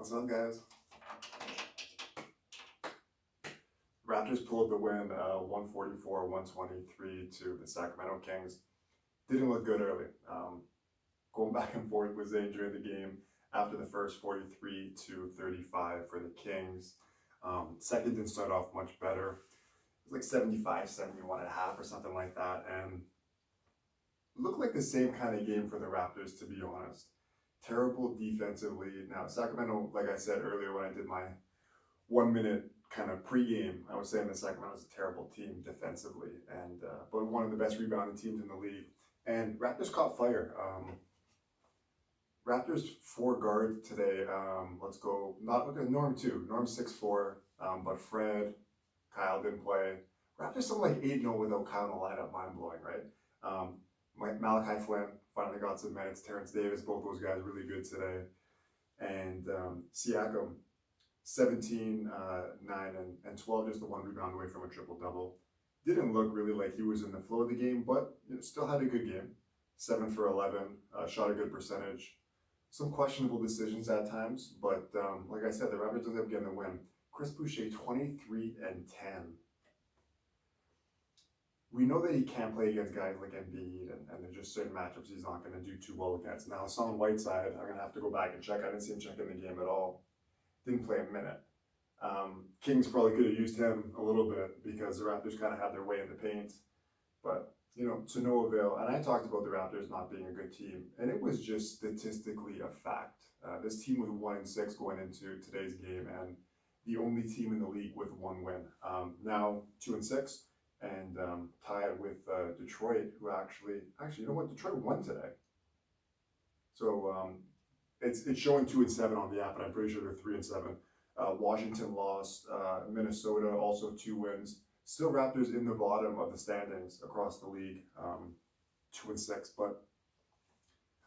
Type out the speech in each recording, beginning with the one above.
What's up, guys? Raptors pulled the win 144-123 to the Sacramento Kings. Didn't look good early. Going back and forth with Zane during the game after the first 43-35 for the Kings. Second didn't start off much better. It was like 75, 71 and a half or something like that. And looked like the same kind of game for the Raptors, to be honest. Terrible defensively. Now, Sacramento, like I said earlier when I did my 1 minute kind of pregame, I was saying that Sacramento is a terrible team defensively, and but one of the best rebounding teams in the league. And Raptors caught fire. Raptors 4 guard today. Let's go. Norm 2. Norm 6'4", but Fred, Kyle didn't play. Raptors something like 8-0 without Kyle in the lineup. Mind blowing, right? Malachi Flynn finally got some minutes. Terrence Davis, both those guys really good today. And Siakam, 17, 9, and 12, just the 1 rebound away from a triple-double. Didn't look really like he was in the flow of the game, but still had a good game. 7 for 11, shot a good percentage. Some questionable decisions at times, but like I said, the Raptors ended up getting the win. Chris Boucher, 23 and 10. We know that he can't play against guys like Embiid, and there's just certain matchups he's not going to do too well against. Now, Hassan Whiteside, I'm going to have to go back and check. I didn't see him check in the game at all. Didn't play a minute. Kings probably could have used him a little bit because the Raptors kind of had their way in the paint. But, to no avail. And I talked about the Raptors not being a good team, and it was just statistically a fact. This team was 1-6 going into today's game, and the only team in the league with 1 win. Now 2-6. And tied with Detroit, who actually, you know what? Detroit won today. So it's showing 2-7 on the app, and I'm pretty sure they're 3-7. Washington lost. Minnesota also 2 wins. Still Raptors in the bottom of the standings across the league, 2-6. But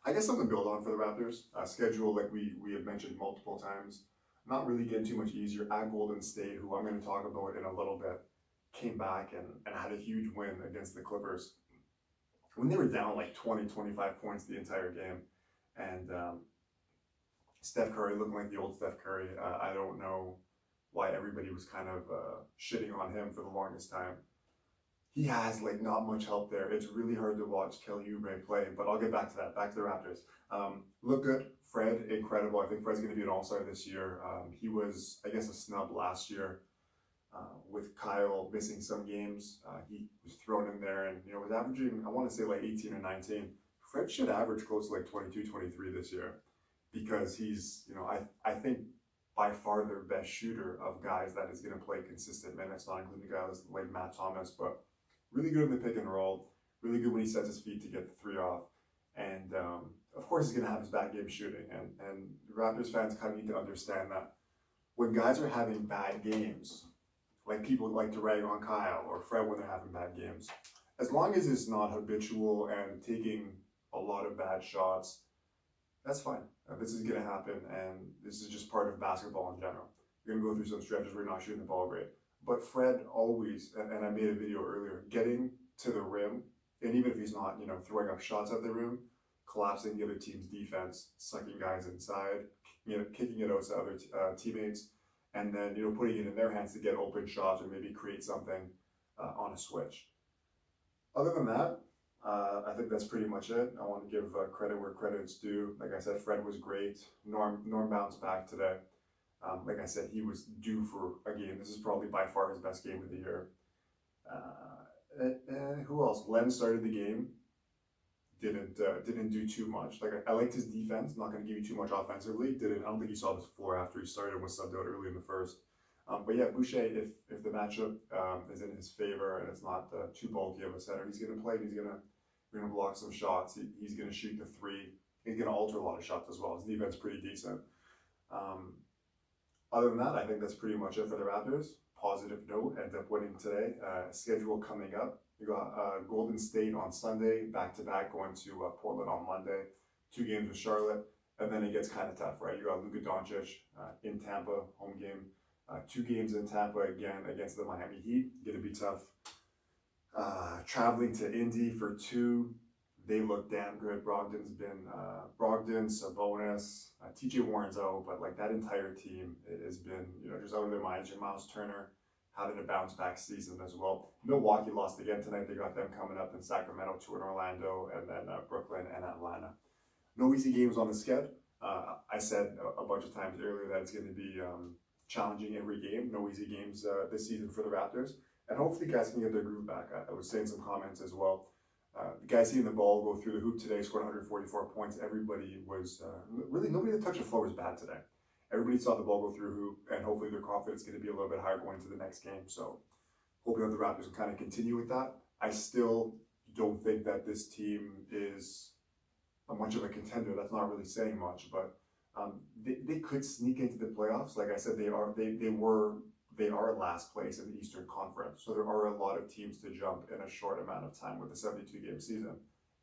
I guess something to build on for the Raptors. Schedule, like we have mentioned multiple times, not really getting too much easier at Golden State, who I'm going to talk about in a little bit. Came back and had a huge win against the Clippers when they were down like 20, 25 points the entire game. And Steph Curry looking like the old Steph Curry. I don't know why everybody was kind of shitting on him for the longest time. He has like not much help there. It's really hard to watch Kelly Oubre play, but I'll get back to that. Back to the Raptors. Look good. Fred, incredible. I think Fred's going to be an all-star this year. He was, I guess, a snub last year. With Kyle missing some games, he was thrown in there and was averaging, I want to say like 18 or 19. Fred should average close to like 22, 23 this year because he's, I think by far their best shooter of guys that is going to play consistent minutes, not including guys like Matt Thomas, but really good in the pick and roll, really good when he sets his feet to get the 3 off. And of course he's going to have his bad game shooting, and Raptors fans kind of need to understand that when guys are having bad games, like people like to rag on Kyle or Fred when they're having bad games, as long as it's not habitual and taking a lot of bad shots, that's fine. This is going to happen, and this is just part of basketball in general. You're going to go through some stretches where you're not shooting the ball great. But Fred always, and I made a video earlier, getting to the rim, and even if he's not, throwing up shots at the rim, collapsing the other team's defense, sucking guys inside, kicking it out to other teammates, and then putting it in their hands to get open shots or maybe create something on a switch. Other than that, I think that's pretty much it. I want to give credit where credit's due. Like I said, Fred was great. Norm bounced back today. Like I said, he was due for a game. This is probably by far his best game of the year. Who else? Len started the game. Didn't do too much. Like I liked his defense. Not going to give you too much offensively. I don't think he saw the floor after he started and was subbed out early in the first. But yeah, Boucher, if the matchup is in his favor and it's not too bulky of a center, he's going to play. He's going to block some shots. He's going to shoot the 3. He's going to alter a lot of shots as well. His defense is pretty decent. Other than that, I think that's pretty much it for the Raptors. Positive note, end up winning today. Schedule coming up. You got Golden State on Sunday, back-to-back, going to Portland on Monday. 2 games with Charlotte, and then it gets kind of tough, right? You got Luka Doncic in Tampa, home game. 2 games in Tampa again against the Miami Heat. Going to be tough. Traveling to Indy for 2 They look damn good. Brogdon, Sabonis, TJ Warren's out, but like that entire team has been, just out of their minds. And Miles Turner having a bounce back season as well. Milwaukee lost again tonight. They got them coming up in Sacramento, 2 in Orlando, and then Brooklyn and Atlanta. No easy games on the schedule. I said a bunch of times earlier that it's going to be challenging every game. No easy games this season for the Raptors. And hopefully guys can get their groove back. I was saying some comments as well. The guys seeing the ball go through the hoop today, scored 144 points. Everybody was, really nobody that touched the floor was bad today. Everybody saw the ball go through hoop, and hopefully their confidence is going to be a little bit higher going to the next game. So hoping that the Raptors can kind of continue with that. I still don't think that this team is much of a contender. That's not really saying much, but they could sneak into the playoffs. Like I said, they are last place in the Eastern Conference. So there are a lot of teams to jump in a short amount of time with a 72-game season.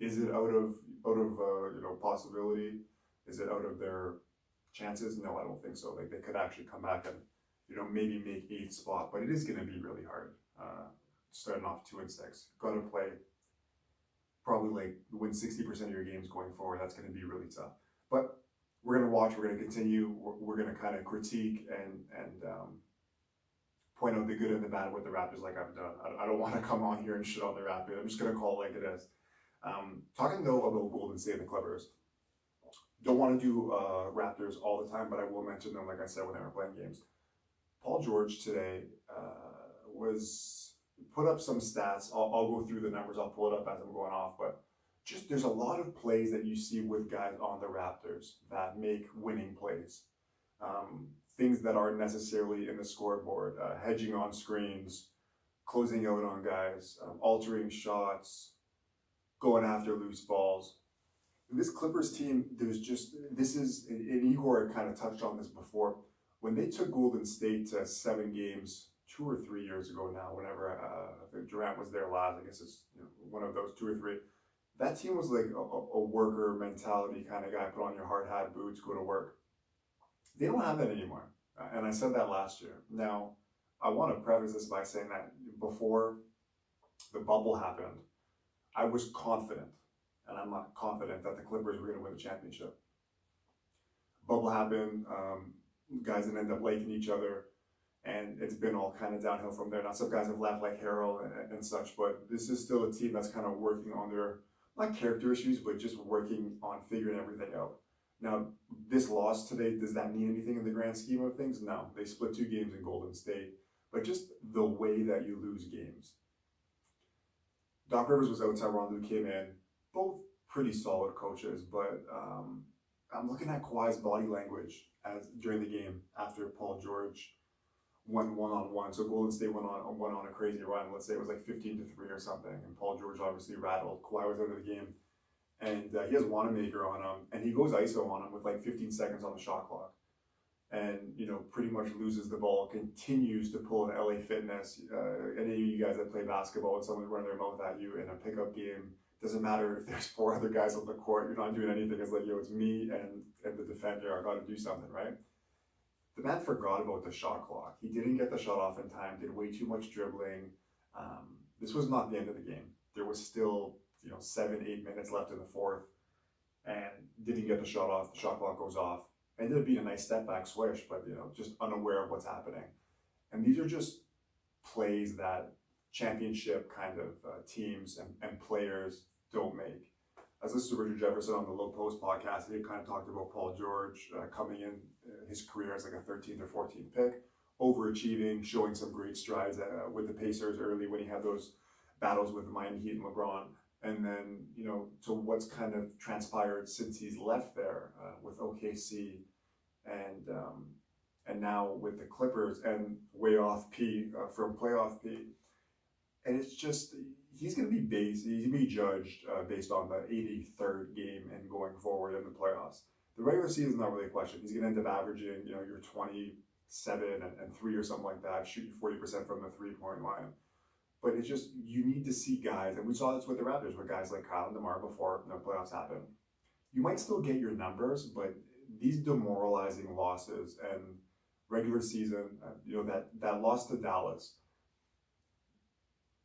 Is it out of possibility? Is it out of their chances? No, I don't think so. Like they could actually come back and maybe make 8th spot, but it is going to be really hard. Starting off 2-6, got to play probably like win 60% of your games going forward. That's going to be really tough. But we're going to watch. We're going to continue. We're going to kind of critique and point out the good and the bad with the Raptors, like I've done. I don't want to come on here and shit on the Raptors. I'm just going to call it like it is. Talking though about Golden State and the Clippers. Don't want to do Raptors all the time, but I will mention them, like I said, when they were playing games. Paul George today put up some stats. I'll go through the numbers. I'll pull it up as I'm going off, but just there's a lot of plays that you see with guys on the Raptors that make winning plays. Things that aren't necessarily in the scoreboard, hedging on screens, closing out on guys, altering shots, going after loose balls. This Clippers team, and Igor kind of touched on this before, when they took Golden State to 7 games 2 or 3 years ago now, whenever Durant was there last, I guess it's one of those 2 or 3, that team was like a worker mentality kind of guy, put on your hard hat, boots, go to work. They don't have that anymore, and I said that last year. Now, I want to preface this by saying that before the bubble happened, I was confident, and I'm not confident that the Clippers were going to win the championship. Bubble happened, guys didn't end up liking each other, and it's been all kind of downhill from there. Now, some guys have left like Harrell and such, but this is still a team that's kind of working on their, not character issues, but just working on figuring everything out. Now, this loss today, does that mean anything in the grand scheme of things? No. They split 2 games in Golden State, but just the way that you lose games. Doc Rivers was out, Tyronn Lue came in, both pretty solid coaches, but I'm looking at Kawhi's body language during the game after Paul George went one-on-one. So Golden State went on a crazy run. Let's say it was like 15-3 or something, and Paul George obviously rattled. Kawhi was out of the game. And he has Wanamaker on him, and he goes ISO on him with like 15 seconds on the shot clock. And, pretty much loses the ball, continues to pull an LA Fitness. Any of you guys that play basketball and someone's running their mouth at you in a pickup game, doesn't matter if there's 4 other guys on the court, you're not doing anything. It's like, it's me and the defender. I got to do something, right? The man forgot about the shot clock. He didn't get the shot off in time, did way too much dribbling. This was not the end of the game. There was still 7-8 minutes left in the 4th, and didn't get the shot off. The shot clock goes off. Ended up being a nice step back swish, but just unaware of what's happening. And these are just plays that championship kind of teams and players don't make. I was listening to Richard Jefferson on the Low Post podcast, and he kind of talked about Paul George coming in his career as like a 13th or 14th pick, overachieving, showing some great strides with the Pacers early when he had those battles with Miami Heat and LeBron. And then, to what's kind of transpired since he's left there with OKC and now with the Clippers and way off P from playoff P. And it's just, he's going to be judged based on the 83rd game and going forward in the playoffs. The regular season is not really a question. He's going to end up averaging, your 27 and 3 or something like that, shooting 40% from the 3-point line. But it's just, you need to see guys, and we saw this with the Raptors, with guys like Kyle and DeMar before the playoffs happened. You might still get your numbers, but these demoralizing losses and regular season, that loss to Dallas,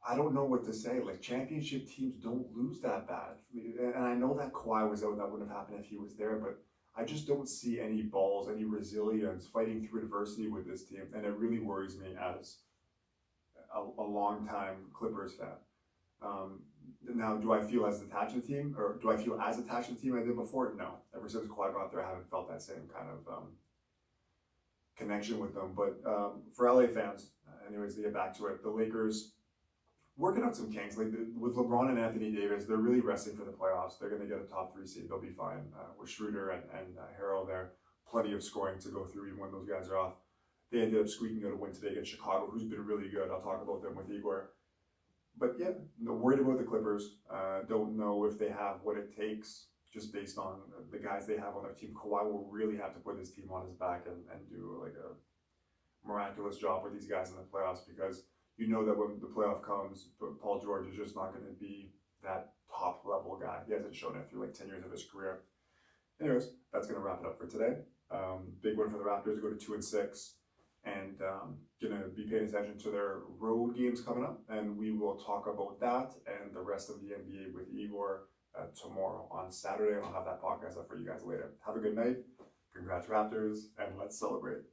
I don't know what to say. Like, championship teams don't lose that bad. And I know that Kawhi was out, that wouldn't have happened if he was there, but I just don't see any balls, any resilience fighting through adversity with this team. And it really worries me as a long-time Clippers fan. Now, do I feel as attached to the team, or do I feel as attached to the team as I did before? No. Ever since Kawhi got there, I haven't felt that same kind of connection with them. But for LA fans, anyways, to get back to it, the Lakers working out some kinks. Like with LeBron and Anthony Davis, they're really resting for the playoffs. They're going to get a top 3 seed. They'll be fine with Schroeder and Harrell there. Plenty of scoring to go through even when those guys are off. They ended up squeaking out a win today against Chicago, who's been really good. I'll talk about them with Igor. But yeah, no, worried about the Clippers. Don't know if they have what it takes just based on the guys they have on their team. Kawhi will really have to put his team on his back and do like a miraculous job with these guys in the playoffs, because you know that when the playoff comes, Paul George is just not going to be that top level guy. He hasn't shown it through like 10 years of his career. Anyways, that's going to wrap it up for today. Big win for the Raptors, go to 2-6, and going to be paying attention to their road games coming up. And we will talk about that and the rest of the NBA with Igor tomorrow on Saturday. I'll have that podcast up for you guys later. Have a good night. Congrats, Raptors, and let's celebrate.